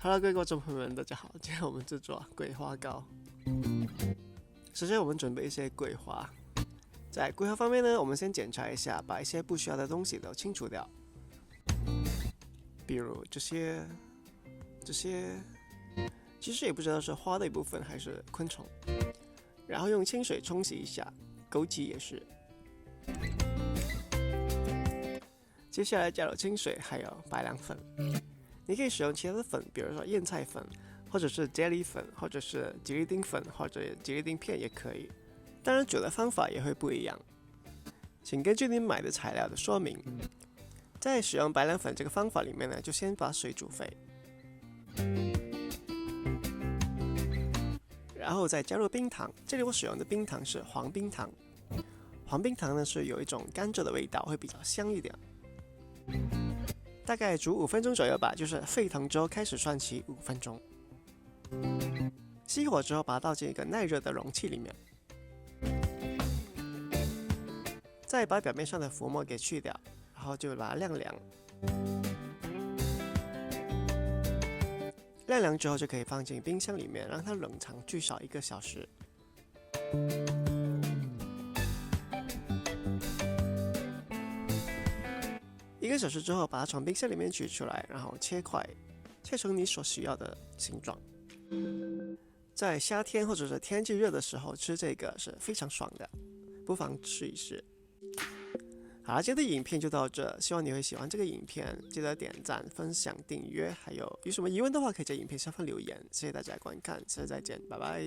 Hello， 各位观众朋友们，大家好！今天我们制作桂花糕。首先，我们准备一些桂花。在桂花方面呢，我们先检查一下，把一些不需要的东西都清除掉，比如这些，其实也不知道是花的一部分还是昆虫。然后用清水冲洗一下，枸杞也是。接下来加入清水，还有白凉粉。你可以使用其他的粉，比如说燕菜粉，或者是啫喱粉，或者是吉利丁粉，或者吉利丁片也可以。当然，煮的方法也会不一样，请根据你买的材料的说明。在使用白凉粉这个方法里面呢，就先把水煮沸，然后再加入冰糖。这里我使用的冰糖是黄冰糖，黄冰糖呢是有一种甘蔗的味道，会比较香一点。大概煮5分钟左右吧，就是沸腾之后开始算起5分钟。熄火之后，把它倒进一个耐热的容器里面，再把表面上的浮沫给去掉，然后就把它晾凉。晾凉之后就可以放进冰箱里面，让它冷藏最少1个小时。1个小时之后，把它从冰箱里面取出来，然后切块，切成你所需要的形状。在夏天或者是天气热的时候吃这个是非常爽的，不妨试一试。好了，今天的影片就到这，希望你会喜欢这个影片，记得点赞、分享、订阅，还有什么疑问的话，可以在影片下方留言。谢谢大家观看，下次再见，拜拜。